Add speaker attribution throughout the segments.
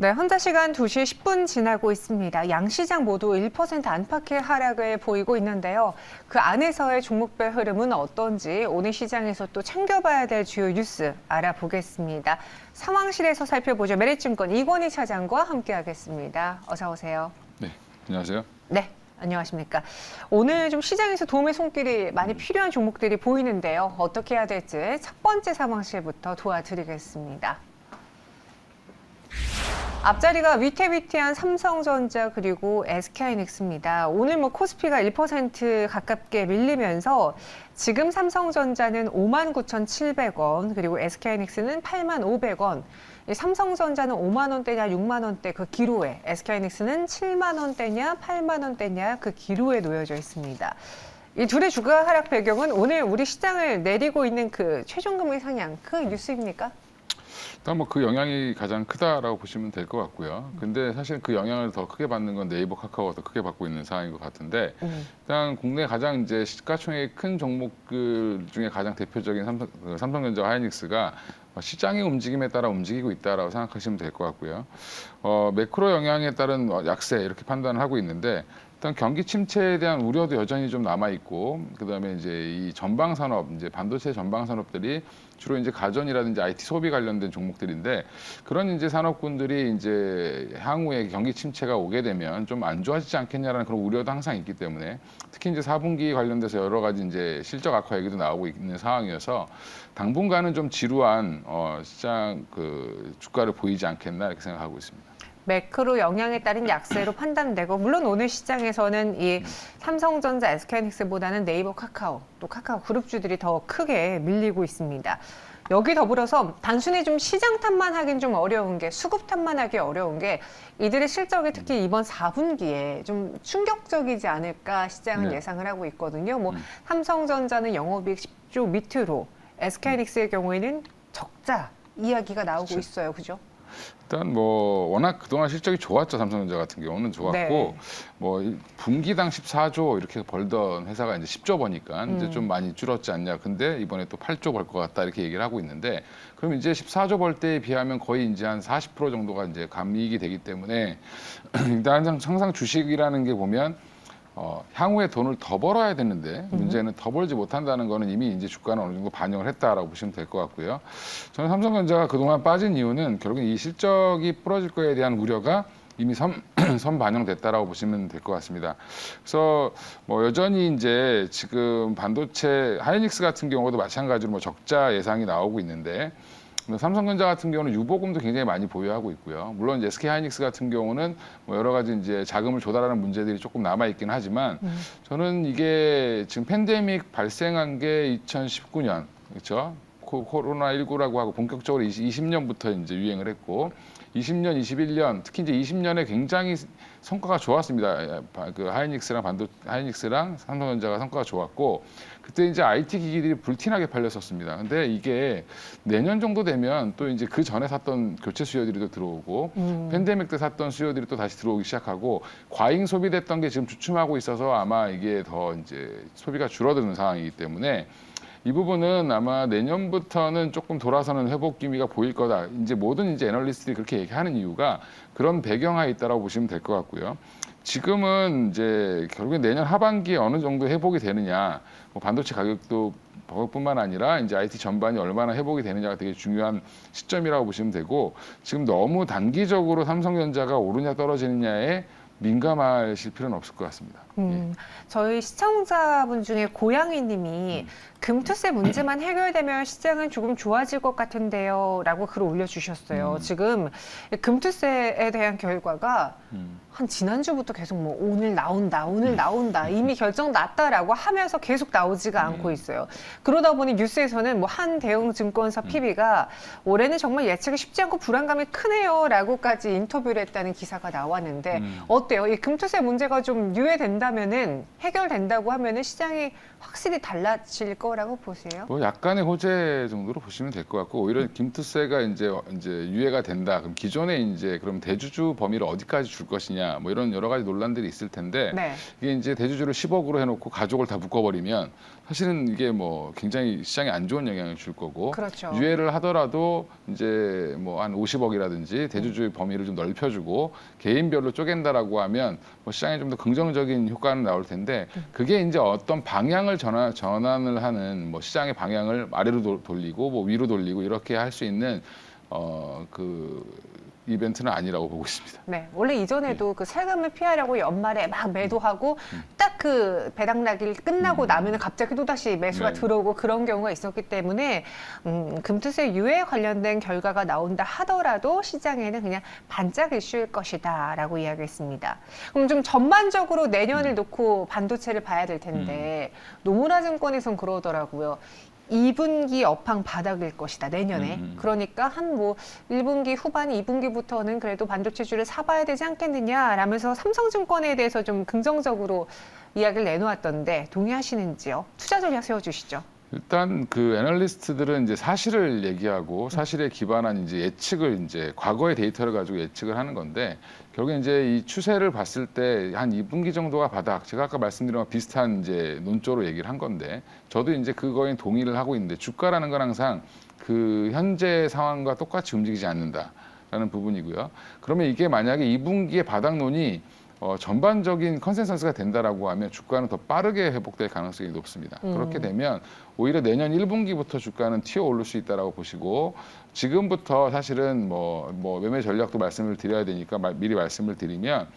Speaker 1: 네, 현재 시간 2시 10분 지나고 있습니다. 양시장 모두 1% 안팎의 하락을 보이고 있는데요. 그 안에서의 종목별 흐름은 어떤지 오늘 시장에서 또 챙겨봐야 될 주요 뉴스 알아보겠습니다. 상황실에서 살펴보죠. 메리츠증권 이권희 차장과 함께하겠습니다. 어서 오세요.
Speaker 2: 네, 안녕하세요.
Speaker 1: 네, 안녕하십니까. 오늘 좀 시장에서 도움의 손길이 많이 필요한 종목들이 보이는데요. 어떻게 해야 될지 첫 번째 상황실부터 도와드리겠습니다. 앞자리가 위태위태한 삼성전자 그리고 SK하이닉스입니다. 오늘 코스피가 1% 가깝게 밀리면서 지금 삼성전자는 59,700원 그리고 SK하이닉스는 8,500원. 삼성전자는 5만 원대냐 6만 원대 그 기로에, SK하이닉스는 7만 원대냐 8만 원대냐 그 기로에 놓여져 있습니다. 이 둘의 주가 하락 배경은 오늘 우리 시장을 내리고 있는 그 최종금리 상향 그 뉴스입니까?
Speaker 2: 일단 그 영향이 가장 크다라고 보시면 될 것 같고요. 근데 사실 그 영향을 더 크게 받는 건 네이버, 카카오가 더 크게 받고 있는 상황인 것 같은데, 일단 국내 가장 이제 시가총액이 큰 종목들 중에 가장 대표적인 삼성전자, 하이닉스가 시장의 움직임에 따라 움직이고 있다라고 생각하시면 될 것 같고요. 매크로 영향에 따른 약세 이렇게 판단을 하고 있는데, 일단 경기 침체에 대한 우려도 여전히 좀 남아 있고, 그다음에 이제 이 전방 산업, 이제 반도체 전방 산업들이 주로 이제 가전이라든지 IT 소비 관련된 종목들인데, 그런 이제 산업군들이 이제 향후에 경기 침체가 오게 되면 좀 안 좋아지지 않겠냐라는 그런 우려도 항상 있기 때문에, 특히 이제 4분기 관련돼서 여러 가지 이제 실적 악화 얘기도 나오고 있는 상황이어서 당분간은 좀 지루한 시장 그 주가를 보이지 않겠나 이렇게 생각하고 있습니다.
Speaker 1: 매크로 영향에 따른 약세로 판단되고, 물론 오늘 시장에서는 이 삼성전자, SK하이닉스보다는 네이버, 카카오, 또 카카오 그룹주들이 더 크게 밀리고 있습니다. 여기 더불어서 단순히 좀 시장 탓만 하긴 좀 어려운 게, 수급 탓만 하기 어려운 게 이들의 실적이 특히 이번 4분기에 좀 충격적이지 않을까 시장은 예상을 하고 있거든요. 삼성전자는 영업이익 10조 밑으로, SK하이닉스의 경우에는 적자 이야기가 나오고 있어요. 그죠?
Speaker 2: 일단 워낙 그동안 실적이 좋았죠. 삼성전자 같은 경우는 좋았고, 분기당 14조 이렇게 벌던 회사가 이제 10조 버니까 이제 좀 많이 줄었지 않냐. 근데 이번에 또 8조 벌 것 같다 이렇게 얘기를 하고 있는데, 그럼 이제 14조 벌 때에 비하면 거의 이제 한 40% 정도가 이제 감이익이 되기 때문에 일단 항상 주식이라는 게 보면 향후에 돈을 더 벌어야 되는데, 문제는 더 벌지 못한다는 거는 이미 이제 주가는 어느 정도 반영을 했다라고 보시면 될 것 같고요. 저는 삼성전자가 그동안 빠진 이유는 결국 이 실적이 부러질 거에 대한 우려가 이미 선 반영됐다라고 보시면 될 것 같습니다. 그래서 여전히 이제 지금 반도체 하이닉스 같은 경우도 마찬가지로 적자 예상이 나오고 있는데, 삼성전자 같은 경우는 유보금도 굉장히 많이 보유하고 있고요. 물론 이제 SK하이닉스 같은 경우는 여러 가지 이제 자금을 조달하는 문제들이 조금 남아 있긴 하지만, 저는 이게 지금 팬데믹 발생한 게 2019년, 그렇죠? 코로나19라고 하고 본격적으로 20년부터 이제 유행을 했고, 20년, 21년, 특히 이제 20년에 굉장히 성과가 좋았습니다. 그 하이닉스랑 삼성전자가 성과가 좋았고, 그때 이제 IT 기기들이 불티나게 팔렸었습니다. 근데 이게 내년 정도 되면 또 이제 그 전에 샀던 교체 수요들이 또 들어오고, 팬데믹 때 샀던 수요들이 또 다시 들어오기 시작하고, 과잉 소비됐던 게 지금 주춤하고 있어서 아마 이게 더 이제 소비가 줄어드는 상황이기 때문에, 이 부분은 아마 내년부터는 조금 돌아서는 회복 기미가 보일 거다. 이제 모든 이제 애널리스트들이 그렇게 얘기하는 이유가 그런 배경하에 있다라고 보시면 될 것 같고요. 지금은 이제 결국에 내년 하반기에 어느 정도 회복이 되느냐, 반도체 가격도 뿐만 아니라 이제 IT 전반이 얼마나 회복이 되느냐가 되게 중요한 시점이라고 보시면 되고, 지금 너무 단기적으로 삼성전자가 오르냐 떨어지느냐에 민감하실 필요는 없을 것 같습니다.
Speaker 1: 저희 시청자분 중에 고양이님이 금투세 문제만 해결되면 시장은 조금 좋아질 것 같은데요 라고 글을 올려주셨어요. 지금 금투세에 대한 결과가 한 지난주부터 계속 오늘 나온다 이미 결정 났다라고 하면서 계속 나오지가 않고 있어요. 그러다 보니 뉴스에서는 한 대형 증권사 PB가 올해는 정말 예측이 쉽지 않고 불안감이 크네요 라고까지 인터뷰를 했다는 기사가 나왔는데, 어때요? 이 금투세 문제가 좀 유예된다면은 해결된다고 하면은 시장이 확실히 달라질 거라고 보세요?
Speaker 2: 뭐 약간의 호재 정도로 보시면 될 것 같고 오히려 김투세가 이제 유예가 된다. 그럼 기존에 이제 그럼 대주주 범위를 어디까지 줄 것이냐 뭐 이런 여러 가지 논란들이 있을 텐데
Speaker 1: 네.
Speaker 2: 이게 이제 대주주를 10억으로 해놓고 가족을 다 묶어버리면 사실은 이게 뭐 굉장히 시장에 안 좋은 영향을 줄 거고
Speaker 1: 그렇죠.
Speaker 2: 유예를 하더라도 이제 뭐 한 50억이라든지 대주주의 범위를 좀 넓혀주고 개인별로 쪼갠다라고 하면 뭐 시장에 좀 더 긍정적인 효과는 나올 텐데 그게 이제 어떤 방향을 전환을 하는 뭐 시장의 방향을 아래로 돌리고 뭐 위로 돌리고 이렇게 할 수 있는 그 이벤트는 아니라고 보고 있습니다.
Speaker 1: 네, 원래 이전에도 그 세금을 피하려고 연말에 막 매도하고 딱 그 배당락일 끝나고 나면은 갑자기 또다시 매수가
Speaker 2: 네.
Speaker 1: 들어오고 그런 경우가 있었기 때문에 금투세 유예 관련된 결과가 나온다 하더라도 시장에는 그냥 반짝 이슈일 것이다라고 이야기했습니다. 그럼 좀 전반적으로 내년을 놓고 반도체를 봐야 될 텐데 노무라 증권에선 그러더라고요. 2분기 업황 바닥일 것이다, 내년에. 그러니까 한 뭐 1분기 후반, 2분기부터는 그래도 반도체주를 사봐야 되지 않겠느냐라면서 삼성증권에 대해서 좀 긍정적으로 이야기를 내놓았던데 동의하시는지요? 투자 전략 세워주시죠.
Speaker 2: 일단 그 애널리스트들은 이제 사실을 얘기하고 사실에 기반한 이제 예측을 이제 과거의 데이터를 가지고 예측을 하는 건데 결국 이제 이 추세를 봤을 때 한 2분기 정도가 바닥. 제가 아까 말씀드린 것 비슷한 이제 논조로 얘기를 한 건데 저도 이제 그거에 동의를 하고 있는데 주가라는 건 항상 그 현재 상황과 똑같이 움직이지 않는다라는 부분이고요. 그러면 이게 만약에 2분기의 바닥론이 전반적인 컨센서스가 된다라고 하면 주가는 더 빠르게 회복될 가능성이 높습니다. 그렇게 되면 오히려 내년 1분기부터 주가는 튀어 오를 수 있다라고 보시고 지금부터 사실은 뭐 매매 전략도 말씀을 드려야 되니까 미리 말씀을 드리면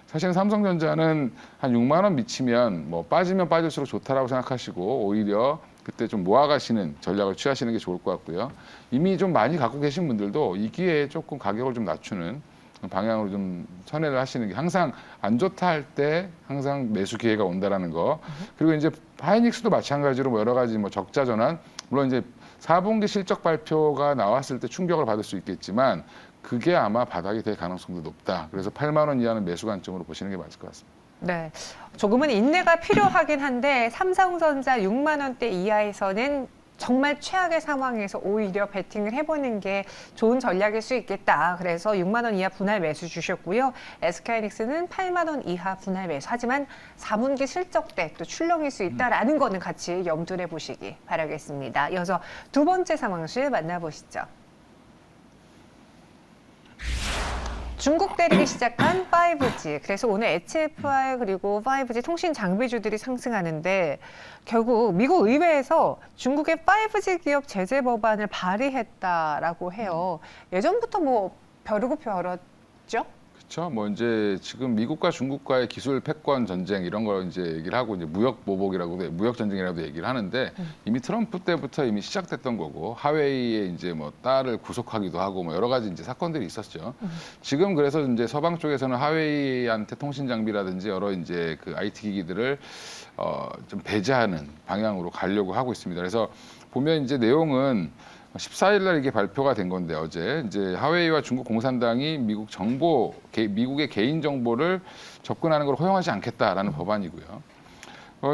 Speaker 2: 사실은 삼성전자는 한 6만 원 미치면 뭐 빠지면 빠질수록 좋다라고 생각하시고 오히려 그때 좀 모아가시는 전략을 취하시는 게 좋을 것 같고요. 이미 좀 많이 갖고 계신 분들도 이 기회에 조금 가격을 좀 낮추는 방향으로 좀 선회를 하시는 게 항상 안 좋다 할 때 항상 매수 기회가 온다라는 거. 그리고 이제 하이닉스도 마찬가지로 뭐 여러 가지 뭐 적자 전환 물론 이제 4분기 실적 발표가 나왔을 때 충격을 받을 수 있겠지만 그게 아마 바닥이 될 가능성도 높다. 그래서 8만 원 이하는 매수 관점으로 보시는 게 맞을 것 같습니다.
Speaker 1: 네, 조금은 인내가 필요하긴 한데 삼성전자 6만 원대 이하에서는 정말 최악의 상황에서 오히려 베팅을 해보는 게 좋은 전략일 수 있겠다. 그래서 6만 원 이하 분할 매수 주셨고요. SK하이닉스는 8만 원 이하 분할 매수. 하지만 4분기 실적 때 또 출렁일 수 있다라는 거는 같이 염두를 해보시기 바라겠습니다. 이어서 두 번째 상황실 만나보시죠. 중국 때리기 시작한 5G. 그래서 오늘 HFR 그리고 5G 통신 장비주들이 상승하는데 결국 미국 의회에서 중국의 5G 기업 제재 법안을 발의했다라고 해요. 예전부터 뭐 벼르고 벼렀죠?
Speaker 2: 그렇죠. 뭐 이제 지금 미국과 중국과의 기술 패권 전쟁 이런 걸 이제 얘기를 하고 이제 무역 보복이라고도 무역 전쟁이라고도 얘기를 하는데 이미 트럼프 때부터 이미 시작됐던 거고 하웨이의 이제 뭐 딸을 구속하기도 하고 뭐 여러 가지 이제 사건들이 있었죠. 지금 그래서 이제 서방 쪽에서는 하웨이한테 통신 장비라든지 여러 이제 그 IT 기기들을 좀 배제하는 방향으로 가려고 하고 있습니다. 그래서 보면 이제 내용은 14일 날 이게 발표가 된 건데 어제 이제 하웨이와 중국 공산당이 미국의 개인 정보를 접근하는 걸 허용하지 않겠다라는 법안이고요.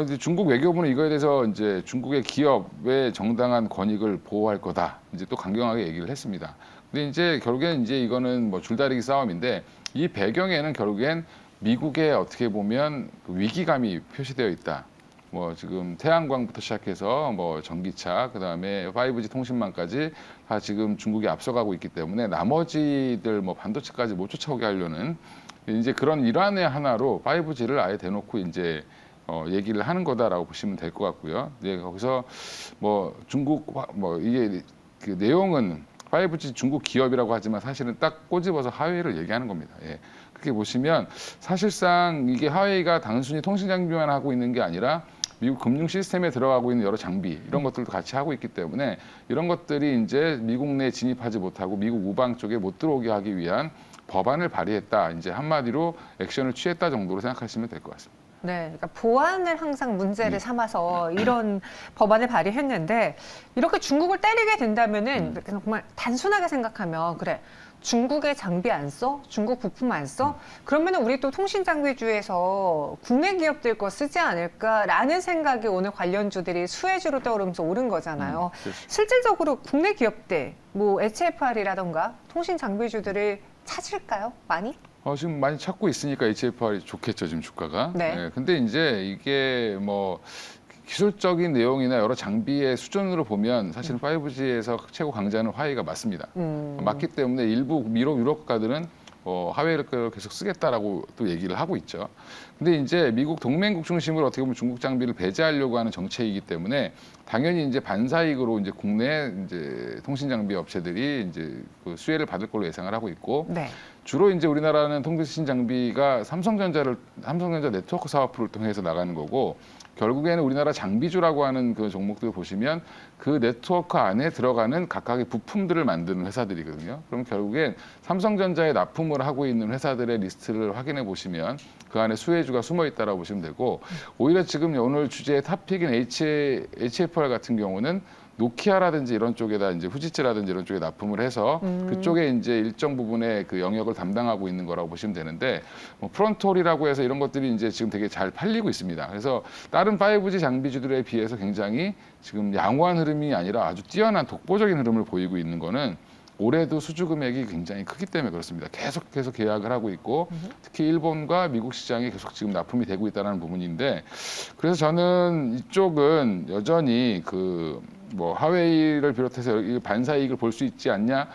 Speaker 2: 이제 중국 외교부는 이거에 대해서 이제 중국의 기업의 정당한 권익을 보호할 거다. 이제 또 강경하게 얘기를 했습니다. 근데 이제 결국엔 이제 이거는 뭐 줄다리기 싸움인데 이 배경에는 결국엔 미국의 어떻게 보면 그 위기감이 표시되어 있다. 뭐 지금 태양광부터 시작해서 뭐 전기차 그다음에 5G 통신망까지 다 지금 중국이 앞서가고 있기 때문에 나머지들 뭐 반도체까지 못 쫓아오게 하려는 이제 그런 일환의 하나로 5G를 아예 대놓고 이제 얘기를 하는 거다라고 보시면 될 것 같고요. 네, 거기서 뭐 중국 뭐 이게 그 내용은 5G 중국 기업이라고 하지만 사실은 딱 꼬집어서 하웨이를 얘기하는 겁니다. 예. 그렇게 보시면 사실상 이게 하웨이가 단순히 통신 장비만 하고 있는 게 아니라 미국 금융 시스템에 들어가고 있는 여러 장비 이런 것들도 같이 하고 있기 때문에 이런 것들이 이제 미국 내에 진입하지 못하고 미국 우방 쪽에 못 들어오게 하기 위한 법안을 발의했다. 이제 한마디로 액션을 취했다 정도로 생각하시면 될 것 같습니다.
Speaker 1: 네, 그러니까 보안을 항상 문제를 삼아서 이런 법안을 발의했는데 이렇게 중국을 때리게 된다면은 그냥 정말 단순하게 생각하면 그래. 중국의 장비 안 써? 중국 부품 안 써? 그러면은 우리 또 통신 장비주에서 국내 기업들 거 쓰지 않을까라는 생각이 오늘 관련주들이 수혜주로 떠오르면서 오른 거잖아요.
Speaker 2: 그렇죠.
Speaker 1: 실질적으로 국내 기업들, 뭐 HFR이라던가 통신 장비주들을 찾을까요? 많이?
Speaker 2: 지금 많이 찾고 있으니까 HFR이 좋겠죠, 지금 주가가.
Speaker 1: 네.
Speaker 2: 근데 이제 이게 뭐 기술적인 내용이나 여러 장비의 수준으로 보면 사실은 5G에서 최고 강자는 화웨이가 맞습니다. 맞기 때문에 일부 유럽 국가들은 화웨이를 계속 쓰겠다라고 또 얘기를 하고 있죠. 근데 이제 미국 동맹국 중심으로 어떻게 보면 중국 장비를 배제하려고 하는 정책이기 때문에 당연히 이제 반사익으로 이제 국내 이제 통신 장비 업체들이 이제 그 수혜를 받을 걸로 예상을 하고 있고
Speaker 1: 네.
Speaker 2: 주로 이제 우리나라는 통신 장비가 삼성전자 네트워크 사업부를 통해서 나가는 거고 결국에는 우리나라 장비주라고 하는 그 종목들 보시면 그 네트워크 안에 들어가는 각각의 부품들을 만드는 회사들이거든요. 그럼 결국엔 삼성전자에 납품을 하고 있는 회사들의 리스트를 확인해 보시면 그 안에 수혜주가 숨어 있다라고 보시면 되고 오히려 지금 오늘 주제의 탑픽인 HFR 같은 경우는 노키아라든지 이런 쪽에다 이제 후지츠라든지 이런 쪽에 납품을 해서 그쪽에 이제 일정 부분의 그 영역을 담당하고 있는 거라고 보시면 되는데 뭐 프론토리라고 해서 이런 것들이 이제 지금 되게 잘 팔리고 있습니다. 그래서 다른 5G 장비주들에 비해서 굉장히 지금 양호한 흐름이 아니라 아주 뛰어난 독보적인 흐름을 보이고 있는 거는 올해도 수주 금액이 굉장히 크기 때문에 그렇습니다. 계속 계약을 하고 있고 특히 일본과 미국 시장에 계속 지금 납품이 되고 있다는 부분인데 그래서 저는 이쪽은 여전히 그 뭐 화웨이를 비롯해서 반사이익을 볼 수 있지 않냐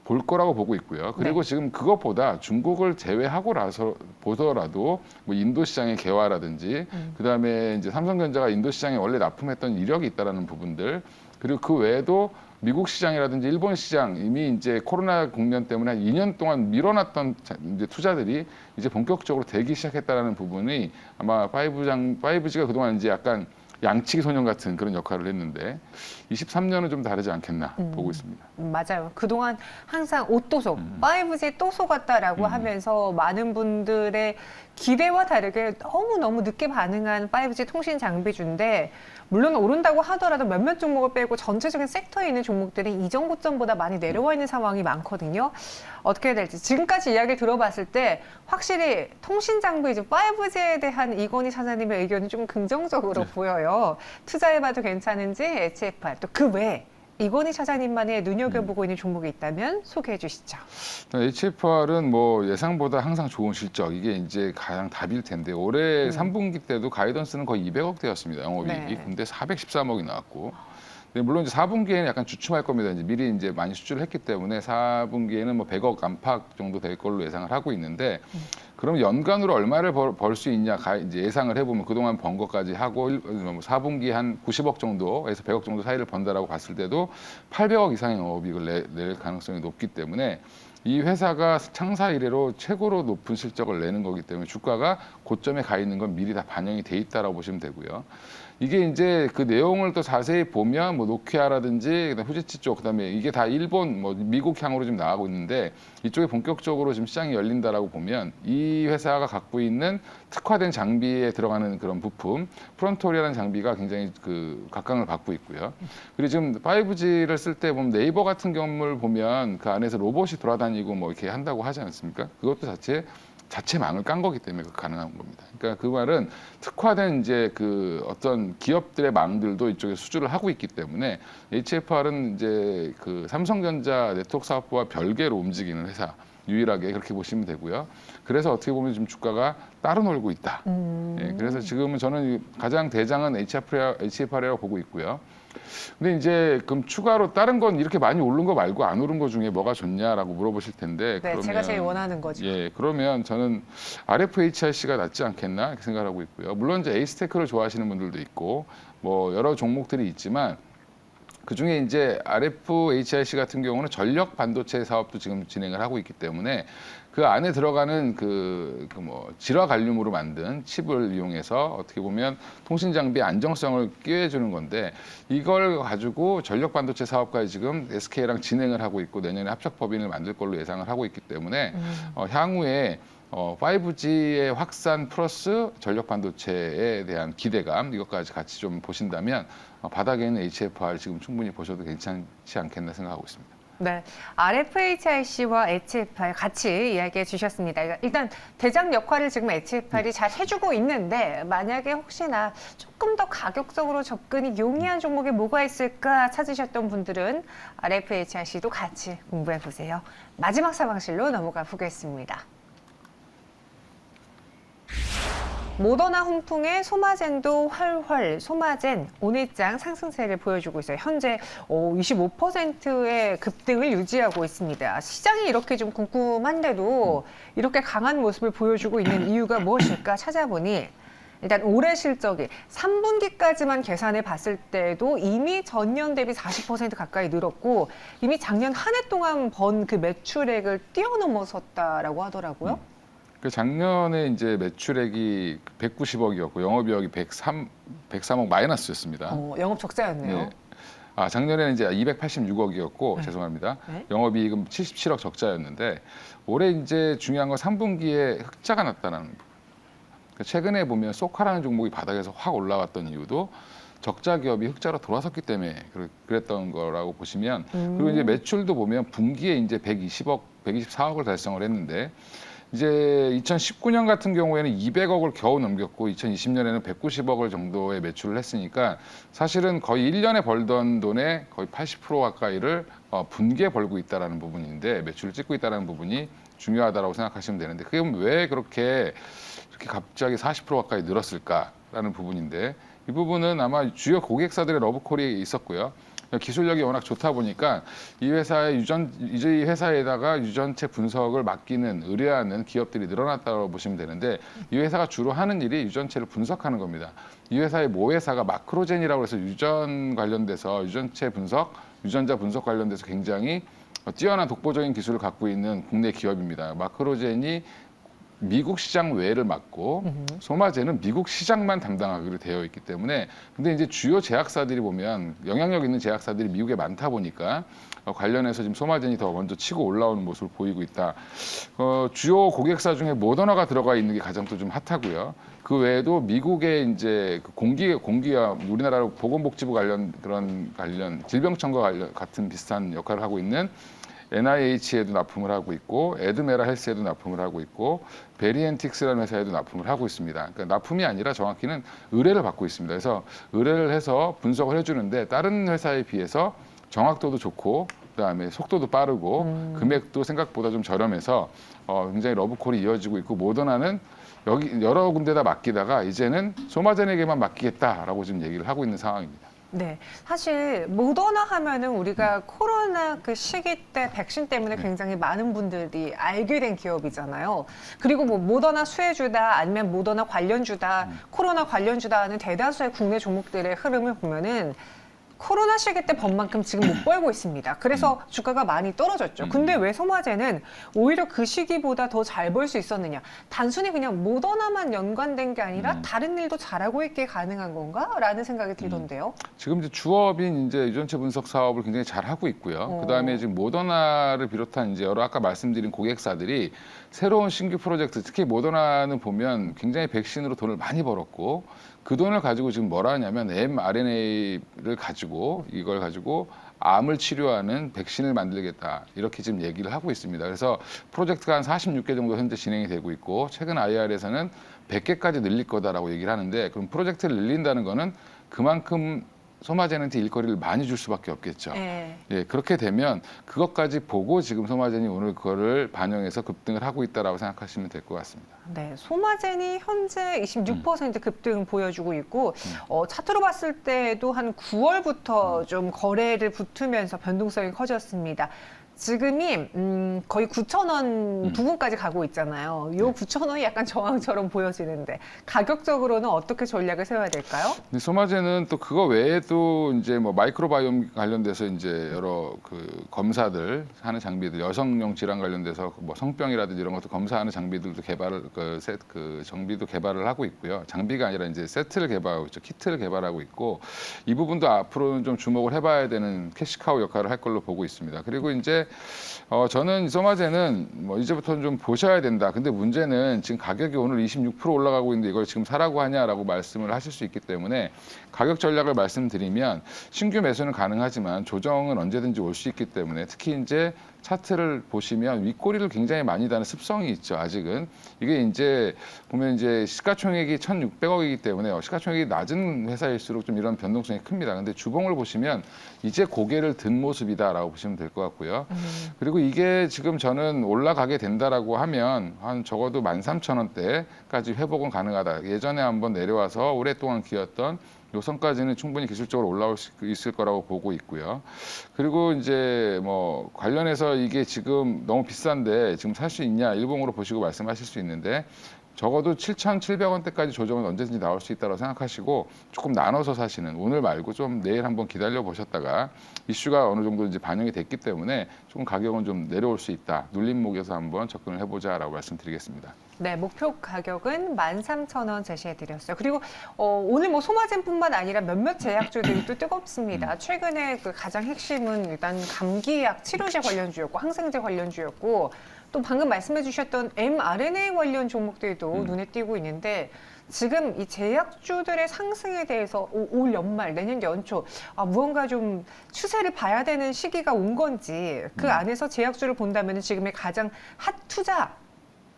Speaker 2: 볼 거라고 보고 있고요. 그리고
Speaker 1: 네.
Speaker 2: 지금 그것보다 중국을 제외하고 나서 보더라도 뭐 인도 시장의 개화라든지 그다음에 이제 삼성전자가 인도 시장에 원래 납품했던 이력이 있다라는 부분들 그리고 그 외에도 미국 시장이라든지 일본 시장 이미 이제 코로나 국면 때문에 한 2년 동안 밀어놨던 이제 투자들이 이제 본격적으로 되기 시작했다라는 부분이 아마 5G가 그동안 이제 약간 양치기 소년 같은 그런 역할을 했는데 23년은 좀 다르지 않겠나 보고 있습니다.
Speaker 1: 맞아요. 그동안 항상 옷도속, 5G 또 속았다라고 하면서 많은 분들의 기대와 다르게 너무너무 늦게 반응한 5G 통신 장비주인데 물론 오른다고 하더라도 몇몇 종목을 빼고 전체적인 섹터에 있는 종목들이 이전 고점보다 많이 내려와 있는 상황이 많거든요. 어떻게 해야 될지 지금까지 이야기를 들어봤을 때 확실히 통신 장비주 5G에 대한 이건희 사장님의 의견이 좀 긍정적으로 보여요. 투자해봐도 괜찮은지 HFR 또 그 외에 이건희 차장님만의 눈여겨보고 있는 종목이 있다면 소개해 주시죠.
Speaker 2: HFR은 뭐 예상보다 항상 좋은 실적 이게 이제 가장 답일 텐데 올해 3분기 때도 가이던스는 거의 200억대였습니다. 영업이익이.
Speaker 1: 네.
Speaker 2: 근데 413억이 나왔고. 근데 물론 이제 4분기에는 약간 주춤할 겁니다. 이제 미리 이제 많이 수주를 했기 때문에 4분기에는 뭐 100억 안팎 정도 될 걸로 예상을 하고 있는데 그럼 연간으로 얼마를 벌 수 있냐 이제 예상을 해보면 그동안 번 것까지 하고 4분기 한 90억 정도에서 100억 정도 사이를 번다라고 봤을 때도 800억 이상의 영업이익을 낼 가능성이 높기 때문에 이 회사가 창사 이래로 최고로 높은 실적을 내는 거기 때문에 주가가 고점에 가 있는 건 미리 다 반영이 돼 있다라고 보시면 되고요. 이게 이제 그 내용을 또 자세히 보면 뭐 노키아라든지 그다음 후지치 쪽 그다음에 이게 다 일본 뭐 미국 향으로 지금 나가고 있는데 이쪽에 본격적으로 지금 시장이 열린다라고 보면 이 회사가 갖고 있는 특화된 장비에 들어가는 그런 부품 프론토리라는 장비가 굉장히 그 각광을 받고 있고요. 그리고 지금 5G를 쓸 때 보면 네이버 같은 경우를 보면 그 안에서 로봇이 돌아다니고 뭐 이렇게 한다고 하지 않습니까? 그것도 자체망을 깐 거기 때문에 가능한 겁니다. 그러니까 그 말은 특화된 이제 그 어떤 기업들의 망들도 이쪽에 수주를 하고 있기 때문에 HFR은 이제 그 삼성전자 네트워크 사업부와 별개로 움직이는 회사 유일하게 그렇게 보시면 되고요. 그래서 어떻게 보면 지금 주가가 따로 놀고 있다. 예, 그래서 지금은 저는 가장 대장은 HFR이라고 보고 있고요. 근데 이제 그럼 추가로 다른 건 이렇게 많이 오른 거 말고 안 오른 거 중에 뭐가 좋냐라고 물어보실 텐데
Speaker 1: 네,
Speaker 2: 그러면
Speaker 1: 제가 제일 원하는 거죠.
Speaker 2: 예, 그러면 저는 RFHIC가 낫지 않겠나 이렇게 생각하고 있고요. 물론 이제 에이스테크를 좋아하시는 분들도 있고 뭐 여러 종목들이 있지만 그 중에 이제 RFHIC 같은 경우는 전력 반도체 사업도 지금 진행을 하고 있기 때문에 그 안에 들어가는 뭐 질화 갈륨으로 만든 칩을 이용해서 어떻게 보면 통신 장비 안정성을 꾀해주는 건데 이걸 가지고 전력 반도체 사업까지 지금 SK랑 진행을 하고 있고 내년에 합작 법인을 만들 걸로 예상을 하고 있기 때문에 향후에 5G의 확산 플러스 전력 반도체에 대한 기대감 이것까지 같이 좀 보신다면 바닥에 있는 HFR 지금 충분히 보셔도 괜찮지 않겠나 생각하고 있습니다.
Speaker 1: 네, RFHIC와 HFR 같이 이야기해 주셨습니다. 일단 대장 역할을 지금 HFR이 잘 해주고 있는데 만약에 혹시나 조금 더 가격적으로 접근이 용이한 종목에 뭐가 있을까 찾으셨던 분들은 RFHIC도 같이 공부해 보세요. 마지막 사방실로 넘어가 보겠습니다. 모더나 훈풍의 소마젠도 훨훨 소마젠 오늘장 상승세를 보여주고 있어요. 현재 25%의 급등을 유지하고 있습니다. 시장이 이렇게 좀 궁금한데도 이렇게 강한 모습을 보여주고 있는 이유가 무엇일까 찾아보니 일단 올해 실적이 3분기까지만 계산해 봤을 때도 이미 전년 대비 40% 가까이 늘었고 이미 작년 한 해 동안 번 그 매출액을 뛰어넘어섰다라고 하더라고요.
Speaker 2: 그 작년에 이제 매출액이 190억이었고 영업이익이 103억 마이너스였습니다.
Speaker 1: 영업 적자였네요.
Speaker 2: 네. 작년에는 이제 286억이었고
Speaker 1: 네.
Speaker 2: 죄송합니다.
Speaker 1: 네.
Speaker 2: 영업이익은 77억 적자였는데 올해 이제 중요한 건 3분기에 흑자가 났다는 부분. 그러니까 최근에 보면 소카라는 종목이 바닥에서 확 올라왔던 이유도 적자 기업이 흑자로 돌아섰기 때문에 그랬던 거라고 보시면 그리고 이제 매출도 보면 분기에 이제 124억을 달성을 했는데 이제 2019년 같은 경우에는 200억을 겨우 넘겼고 2020년에는 190억을 정도의 매출을 했으니까 사실은 거의 1년에 벌던 돈의 거의 80% 가까이를 분기에 벌고 있다라는 부분인데 매출을 찍고 있다는 부분이 중요하다고 생각하시면 되는데 그게 왜 그렇게 갑자기 40% 가까이 늘었을까라는 부분인데 이 부분은 아마 주요 고객사들의 러브콜이 있었고요. 기술력이 워낙 좋다 보니까 이 회사에다가 유전체 분석을 맡기는 의뢰하는 기업들이 늘어났다고 보시면 되는데 이 회사가 주로 하는 일이 유전체를 분석하는 겁니다. 이 회사의 모 회사가 마크로젠이라고 해서 유전 관련돼서 유전체 분석, 유전자 분석 관련돼서 굉장히 뛰어난 독보적인 기술을 갖고 있는 국내 기업입니다. 마크로젠이 미국 시장 외를 맡고 소마젠은 미국 시장만 담당하기로 되어 있기 때문에 근데 이제 주요 제약사들이 보면 영향력 있는 제약사들이 미국에 많다 보니까 관련해서 지금 소마젠이 더 먼저 치고 올라오는 모습을 보이고 있다. 주요 고객사 중에 모더나가 들어가 있는 게 가장 또 좀 핫하고요. 그 외에도 미국의 이제 공기와 우리나라 보건복지부 관련 질병청과 같은 비슷한 역할을 하고 있는 NIH에도 납품을 하고 있고 에드메라 헬스에도 납품을 하고 있고 베리엔틱스라는 회사에도 납품을 하고 있습니다. 그러니까 납품이 아니라 정확히는 의뢰를 받고 있습니다. 그래서 의뢰를 해서 분석을 해주는데 다른 회사에 비해서 정확도도 좋고 그다음에 속도도 빠르고 금액도 생각보다 좀 저렴해서 굉장히 러브콜이 이어지고 있고 모더나는 여기 여러 군데다 맡기다가 이제는 소마젠에게만 맡기겠다라고 지금 얘기를 하고 있는 상황입니다.
Speaker 1: 네, 사실 모더나 하면은 우리가 코로나 그 시기 때 백신 때문에 굉장히 많은 분들이 알게 된 기업이잖아요. 그리고 뭐 모더나 수혜주다 아니면 모더나 관련주다, 코로나 관련주다 하는 대다수의 국내 종목들의 흐름을 보면은 코로나 시기 때 번만큼 지금 못 벌고 있습니다. 그래서 주가가 많이 떨어졌죠. 근데 왜 소마제는 오히려 그 시기보다 더 잘 벌 수 있었느냐? 단순히 그냥 모더나만 연관된 게 아니라 다른 일도 잘하고 있게 가능한 건가? 라는 생각이 들던데요.
Speaker 2: 지금 이제 주업인 이제 유전체 분석 사업을 굉장히 잘 하고 있고요. 그다음에 지금 모더나를 비롯한 이제 여러 아까 말씀드린 고객사들이 새로운 신규 프로젝트, 특히 모더나는 보면 굉장히 백신으로 돈을 많이 벌었고 그 돈을 가지고 지금 뭐라 하냐면 mRNA를 가지고 이걸 가지고 암을 치료하는 백신을 만들겠다 이렇게 지금 얘기를 하고 있습니다. 그래서 프로젝트가 한 46개 정도 현재 진행이 되고 있고 최근 IR에서는 100개까지 늘릴 거다라고 얘기를 하는데 그럼 프로젝트를 늘린다는 거는 그만큼 소마젠한테 일거리를 많이 줄 수밖에 없겠죠. 예, 그렇게 되면 그것까지 보고 지금 소마젠이 오늘 그거를 반영해서 급등을 하고 있다라고 생각하시면 될 것 같습니다.
Speaker 1: 네, 소마젠이 현재 26% 급등 보여주고 있고 차트로 봤을 때도 한 9월부터 좀 거래를 붙으면서 변동성이 커졌습니다. 지금이 거의 9,000원 부근까지 가고 있잖아요. 요 9,000원이 약간 저항처럼 보여지는데 가격적으로는 어떻게 전략을 세워야 될까요?
Speaker 2: 근데 소마제는 또 그거 외에도 이제 뭐 마이크로바이옴 관련돼서 이제 여러 그 검사들 하는 장비들, 여성용 질환 관련돼서 뭐 성병이라든지 이런 것도 검사하는 장비들도 개발을 그 정비도 개발을 하고 있고요. 장비가 아니라 이제 세트를 개발하고 있죠. 키트를 개발하고 있고 이 부분도 앞으로는 좀 주목을 해봐야 되는 캐시카우 역할을 할 걸로 보고 있습니다. 그리고 이제 저는 소마제는 뭐 이제부터는 좀 보셔야 된다. 근데 문제는 지금 가격이 오늘 26% 올라가고 있는데 이걸 지금 사라고 하냐라고 말씀을 하실 수 있기 때문에 가격 전략을 말씀드리면 신규 매수는 가능하지만 조정은 언제든지 올 수 있기 때문에 특히 이제 차트를 보시면 윗꼬리를 굉장히 많이 다는 습성이 있죠. 아직은 이게 이제 보면 이제 시가총액이 1,600억이기 때문에 시가총액이 낮은 회사일수록 좀 이런 변동성이 큽니다. 근데 주봉을 보시면 이제 고개를 든 모습이다라고 보시면 될 것 같고요. 그리고 이게 지금 저는 올라가게 된다라고 하면 한 적어도 13,000원대까지 회복은 가능하다. 예전에 한번 내려와서 오랫동안 기었던 요선까지는 충분히 기술적으로 올라올 수 있을 거라고 보고 있고요. 그리고 이제 뭐 관련해서 이게 지금 너무 비싼데 지금 살 수 있냐 일봉으로 보시고 말씀하실 수 있는데 적어도 7,700원대까지 조정은 언제든지 나올 수 있다고 생각하시고 조금 나눠서 사시는 오늘 말고 좀 내일 한번 기다려 보셨다가 이슈가 어느 정도 이제 반영이 됐기 때문에 조금 가격은 좀 내려올 수 있다. 눌림목에서 한번 접근을 해보자라고 말씀드리겠습니다.
Speaker 1: 네, 목표 가격은 13,000원 제시해드렸어요. 그리고 오늘 뭐 소마젠뿐만 아니라 몇몇 제약주들이 또 뜨겁습니다. 최근에 그 가장 핵심은 일단 감기약 치료제 관련주였고 항생제 관련주였고 또 방금 말씀해주셨던 mRNA 관련 종목들도 눈에 띄고 있는데 지금 이 제약주들의 상승에 대해서 올 연말, 내년 연초 무언가 좀 추세를 봐야 되는 시기가 온 건지 그 안에서 제약주를 본다면 지금의 가장 핫 투자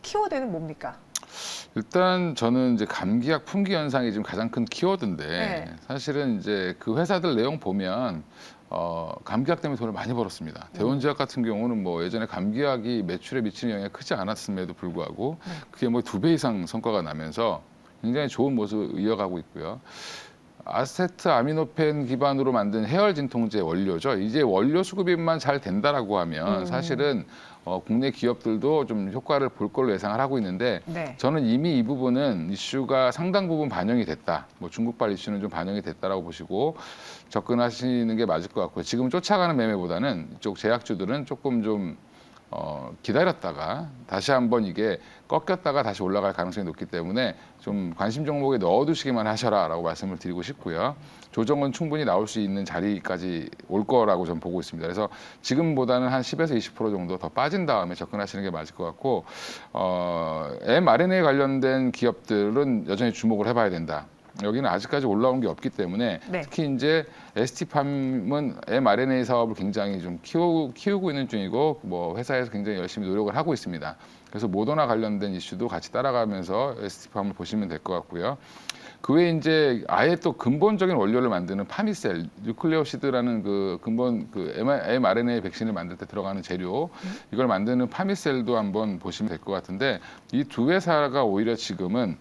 Speaker 1: 키워드는 뭡니까?
Speaker 2: 일단 저는 이제 감기약 품귀 현상이 지금 가장 큰 키워드인데
Speaker 1: 네.
Speaker 2: 사실은 이제 그 회사들 내용 보면 감기약 때문에 돈을 많이 벌었습니다. 대원제약 같은 경우는 뭐 예전에 감기약이 매출에 미치는 영향이 크지 않았음에도 불구하고 그게 뭐 2배 이상 성과가 나면서 굉장히 좋은 모습을 이어가고 있고요. 아세트 아미노펜 기반으로 만든 해열 진통제 원료죠. 이제 원료 수급입만 잘 된다라고 하면 사실은 국내 기업들도 좀 효과를 볼 걸로 예상을 하고 있는데
Speaker 1: 네.
Speaker 2: 저는 이미 이 부분은 이슈가 상당 부분 반영이 됐다. 뭐 중국발 이슈는 좀 반영이 됐다라고 보시고 접근하시는 게 맞을 것 같고요. 지금 쫓아가는 매매보다는 이쪽 제약주들은 조금 좀 기다렸다가 다시 한번 이게 꺾였다가 다시 올라갈 가능성이 높기 때문에 좀 관심 종목에 넣어두시기만 하셔라라고 말씀을 드리고 싶고요. 조정은 충분히 나올 수 있는 자리까지 올 거라고 저는 보고 있습니다. 그래서 지금보다는 한 10에서 20% 정도 더 빠진 다음에 접근하시는 게 맞을 것 같고 mRNA 관련된 기업들은 여전히 주목을 해봐야 된다. 여기는 아직까지 올라온 게 없기 때문에
Speaker 1: 네.
Speaker 2: 특히 이제 ST팜은 mRNA 사업을 굉장히 좀 키우고 있는 중이고 뭐 회사에서 굉장히 열심히 노력을 하고 있습니다. 그래서 모더나 관련된 이슈도 같이 따라가면서 ST팜을 보시면 될 것 같고요. 그 외에 이제 아예 또 근본적인 원료를 만드는 파미셀, 뉴클레오시드라는 그 근본 그 mRNA 백신을 만들 때 들어가는 재료, 이걸 만드는 파미셀도 한번 보시면 될 것 같은데 이 두 회사가 오히려 지금은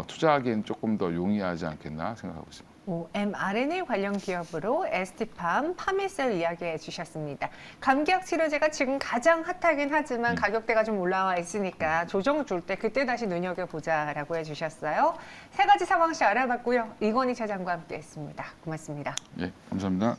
Speaker 2: 투자하기엔 조금 더 용이하지 않겠나 생각하고 있습니다.
Speaker 1: mRNA 관련 기업으로 ST팜, 파미셀 이야기해 주셨습니다. 감기약 치료제가 지금 가장 핫하긴 하지만 가격대가 좀 올라와 있으니까 조정을 줄 때 그때 다시 눈여겨보자라고 해주셨어요. 세 가지 상황시 알아봤고요. 이건희 차장과 함께했습니다. 고맙습니다.
Speaker 2: 예, 감사합니다.